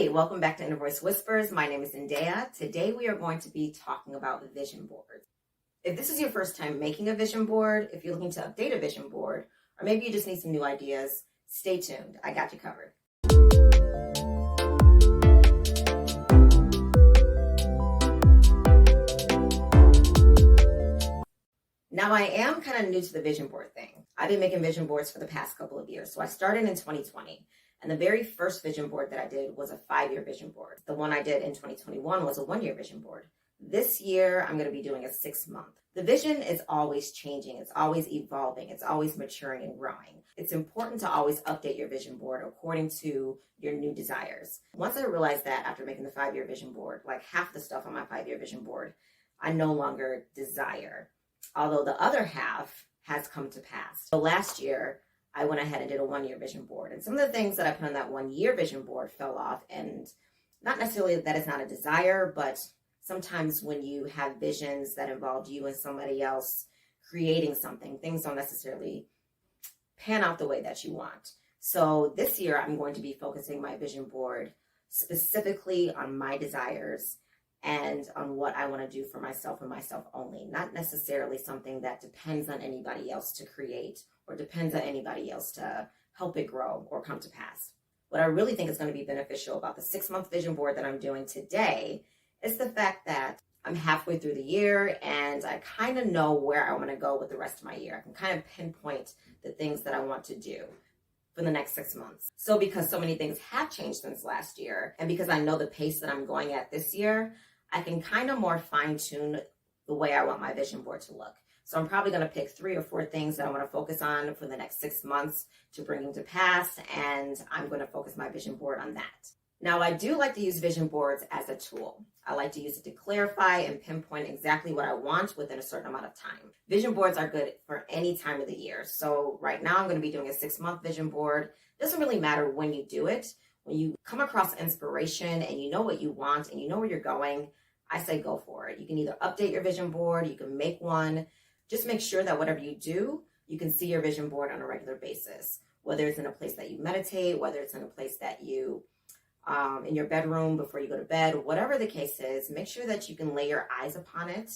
Hey, welcome back to Inner Voice Whispers. My name is Zendaya. Today we are going to be talking about vision boards. If this is your first time making a vision board, if you're looking to update a vision board, or maybe you just need some new ideas, stay tuned. I got you covered. Now, I am kind of new to the vision board thing. I've been making vision boards for the past couple of years. So I started in 2020. And the very first vision board that I did was a 5-year vision board. The one I did in 2021 was a 1-year vision board. This year, I'm going to be doing a 6-month. The vision is always changing. It's always evolving. It's always maturing and growing. It's important to always update your vision board according to your new desires. Once I realized that after making the 5-year vision board, like half the stuff on my 5-year vision board, I no longer desire, although the other half has come to pass. So last year, I went ahead and did a 1-year vision board. And some of the things that I put on that 1-year vision board fell off. And not necessarily that it's not a desire, but sometimes when you have visions that involve you and somebody else creating something, things don't necessarily pan out the way that you want. So this year, I'm going to be focusing my vision board specifically on my desires and on what I want to do for myself and myself only, not necessarily something that depends on anybody else to create or depends on anybody else to help it grow or come to pass. What I really think is going to be beneficial about the 6-month vision board that I'm doing today is the fact that I'm halfway through the year and I kind of know where I want to go with the rest of my year. I can kind of pinpoint the things that I want to do for the next 6 months. So because so many things have changed since last year, and because I know the pace that I'm going at this year, I can kind of more fine tune the way I want my vision board to look. So I'm probably going to pick 3 or 4 things that I want to focus on for the next 6 months to bring them to pass, and I'm going to focus my vision board on that. Now, I do like to use vision boards as a tool. I like to use it to clarify and pinpoint exactly what I want within a certain amount of time. Vision boards are good for any time of the year. So right now I'm going to be doing a 6-month vision board. It doesn't really matter when you do it. When you come across inspiration and you know what you want and you know where you're going, I say go for it. You can either update your vision board, you can make one. Just make sure that whatever you do, you can see your vision board on a regular basis, whether it's in a place that you meditate, whether it's in a place that you, in your bedroom before you go to bed, whatever the case is, make sure that you can lay your eyes upon it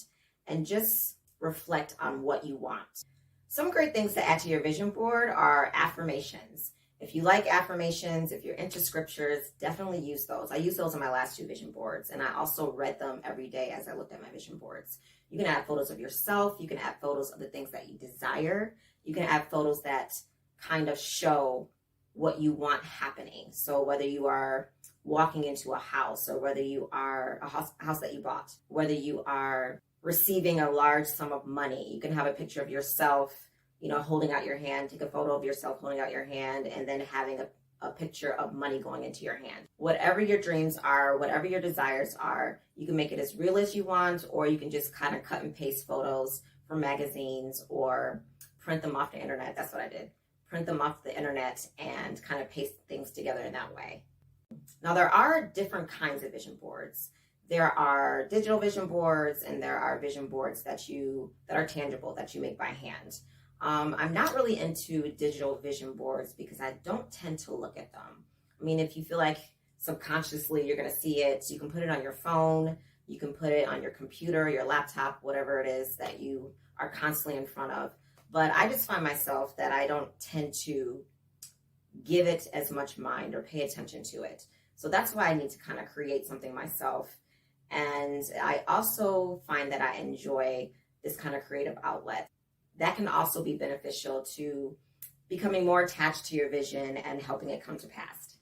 and just reflect on what you want. Some great things to add to your vision board are affirmations. If you like affirmations, if you're into scriptures, definitely use those. I used those on my last 2 vision boards, and I also read them every day as I looked at my vision boards. You can add photos of yourself. You can add photos of the things that you desire. You can add photos that kind of show what you want happening. So whether you are walking into a house or whether you are a house that you bought, whether you are receiving a large sum of money, you can have a picture of yourself, holding out your hand, take a photo of yourself holding out your hand, and then having a picture of money going into your hand. Whatever your dreams are, whatever your desires are, you can make it as real as you want, or you can just kind of cut and paste photos from magazines or print them off the internet. That's what I did. Print them off the internet and kind of paste things together in that way. Now, there are different kinds of vision boards. There are digital vision boards and there are vision boards that are tangible, that you make by hand. I'm not really into digital vision boards because I don't tend to look at them. I mean, if you feel like subconsciously you're going to see it, you can put it on your phone, you can put it on your computer, your laptop, whatever it is that you are constantly in front of. But I just find myself that I don't tend to give it as much mind or pay attention to it. So that's why I need to kind of create something myself. And I also find that I enjoy this kind of creative outlet. That can also be beneficial to becoming more attached to your vision and helping it come to pass.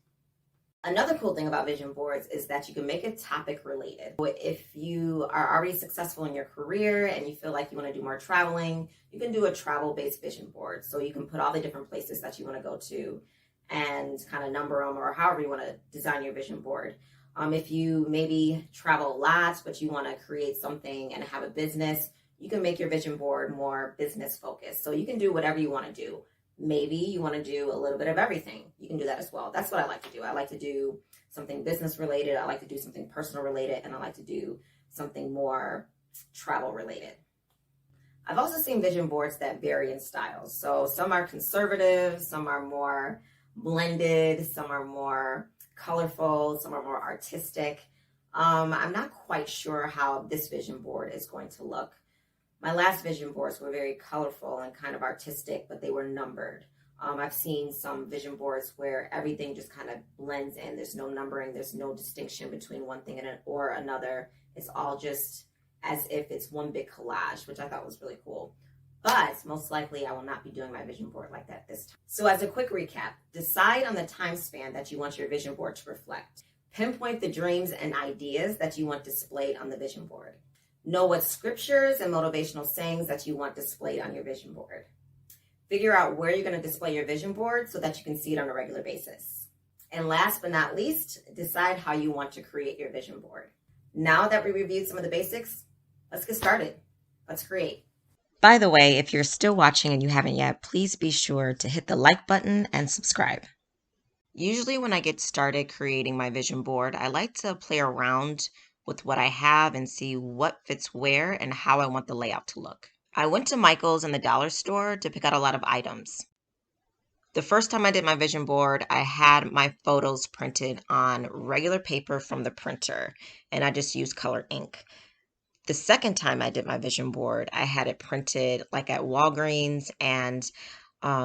Another cool thing about vision boards is that you can make it topic related. If you are already successful in your career and you feel like you want to do more traveling, you can do a travel-based vision board. So you can put all the different places that you want to go to and kind of number them, or however you want to design your vision board. If you maybe travel a lot, but you want to create something and have a business, you can make your vision board more business focused. So you can do whatever you want to do. Maybe you want to do a little bit of everything. You can do that as well. That's what I like to do. I like to do something business related. I like to do something personal related. And I like to do something more travel related. I've also seen vision boards that vary in styles. So some are conservative, some are more blended, some are more colorful, some are more artistic. I'm not quite sure how this vision board is going to look. My last vision boards were very colorful and kind of artistic, but they were numbered. I've seen some vision boards where everything just kind of blends in. There's no numbering. There's no distinction between one thing or another. It's all just as if it's one big collage, which I thought was really cool. But most likely I will not be doing my vision board like that this time. So as a quick recap, decide on the time span that you want your vision board to reflect. Pinpoint the dreams and ideas that you want displayed on the vision board. Know what scriptures and motivational sayings that you want displayed on your vision board. Figure out where you're going to display your vision board so that you can see it on a regular basis. And last but not least, decide how you want to create your vision board. Now that we reviewed some of the basics, let's get started. Let's create. By the way, if you're still watching and you haven't yet, please be sure to hit the like button and subscribe. Usually when I get started creating my vision board, I like to play around with what I have and see what fits where and how I want the layout to look. I went to Michael's and the dollar store to pick out a lot of items. The first time I did my vision board, I had my photos printed on regular paper from the printer, and I just used colored ink. The second time I did my vision board, I had it printed like at Walgreens, and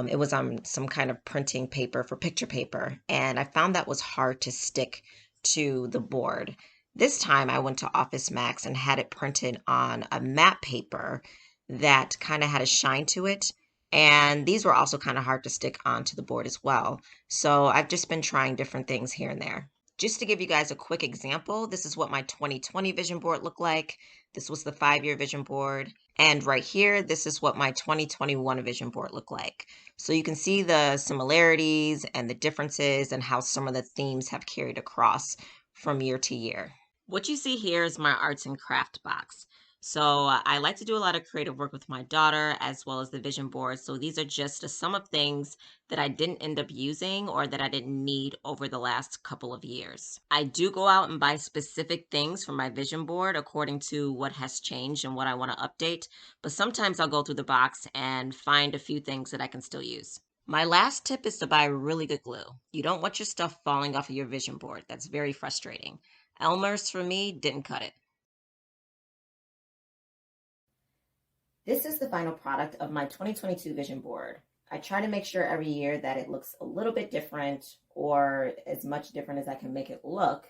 it was on some kind of printing paper for picture paper, and I found that was hard to stick to the board. This time I went to Office Max and had it printed on a matte paper that kind of had a shine to it, and these were also kind of hard to stick onto the board as well. So I've just been trying different things here and there. Just to give you guys a quick example, this is what my 2020 vision board looked like. This was the 5-year vision board. And right here, this is what my 2021 vision board looked like. So you can see the similarities and the differences and how some of the themes have carried across from year to year. What you see here is my arts and craft box. So I like to do a lot of creative work with my daughter as well as the vision board. So these are just a sum of things that I didn't end up using or that I didn't need over the last couple of years. I do go out and buy specific things for my vision board according to what has changed and what I want to update. But sometimes I'll go through the box and find a few things that I can still use. My last tip is to buy really good glue. You don't want your stuff falling off of your vision board. That's very frustrating. Elmer's for me didn't cut it. This is the final product of my 2022 vision board. I try to make sure every year that it looks a little bit different or as much different as I can make it look,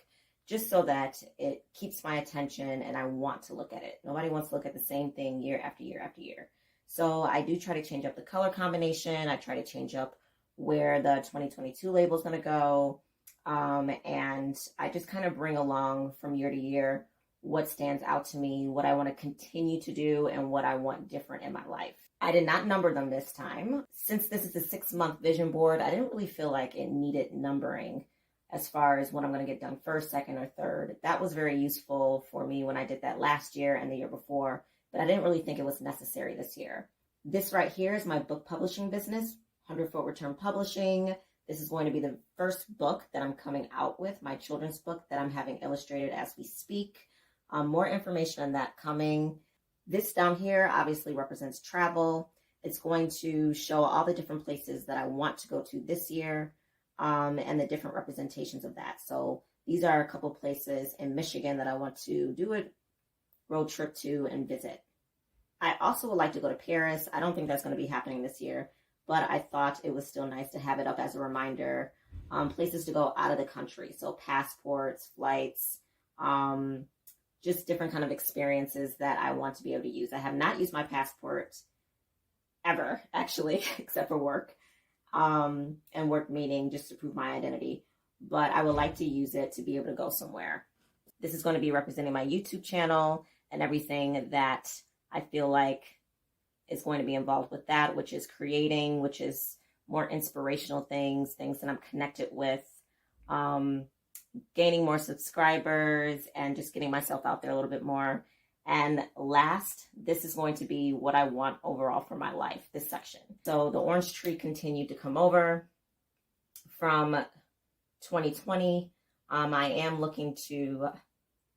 just so that it keeps my attention and I want to look at it. Nobody wants to look at the same thing year after year after year. So I do try to change up the color combination. I try to change up where the 2022 label is going to go. And I just kind of bring along from year to year what stands out to me, what I want to continue to do, and what I want different in my life. I did not number them this time. Since this is a 6-month vision board, I didn't really feel like it needed numbering as far as what I'm going to get done first, second, or third. That was very useful for me when I did that last year and the year before, but I didn't really think it was necessary this year. This right here is my book publishing business, 100 Foot Return Publishing. This is going to be the first book that I'm coming out with, my children's book that I'm having illustrated as we speak. More information on that coming. This down here obviously represents travel. It's going to show all the different places that I want to go to this year and the different representations of that. So these are a couple places in Michigan that I want to do a road trip to and visit. I also would like to go to Paris. I don't think that's going to be happening this year, but I thought it was still nice to have it up as a reminder. Places to go out of the country. So passports, flights, just different kind of experiences that I want to be able to use. I have not used my passport ever, actually, except for work and work meeting just to prove my identity. But I would like to use it to be able to go somewhere. This is going to be representing my YouTube channel and everything that I feel like is going to be involved with that, which is creating, which is more inspirational things that I'm connected with. Gaining more subscribers and just getting myself out there a little bit more. And last, this is going to be what I want overall for my life, this section. So the orange tree continued to come over from 2020. I am looking to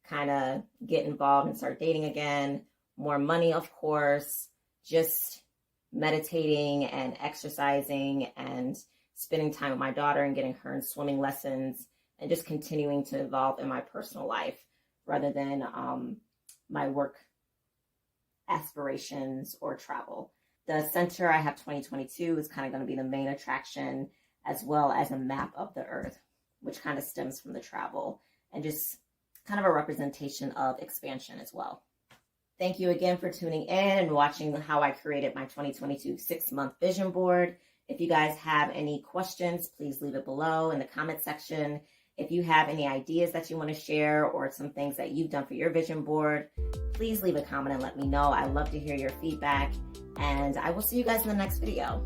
kind of get involved and start dating again. More money, of course, just meditating and exercising and spending time with my daughter and getting her in swimming lessons and just continuing to evolve in my personal life rather than my work aspirations or travel. The center I have 2022 is kind of going to be the main attraction, as well as a map of the earth, which kind of stems from the travel and just kind of a representation of expansion as well. Thank you again for tuning in and watching how I created my 2022 6-month vision board. If you guys have any questions, please leave it below in the comment section. If you have any ideas that you want to share or some things that you've done for your vision board, please leave a comment and let me know. I love to hear your feedback, and I will see you guys in the next video.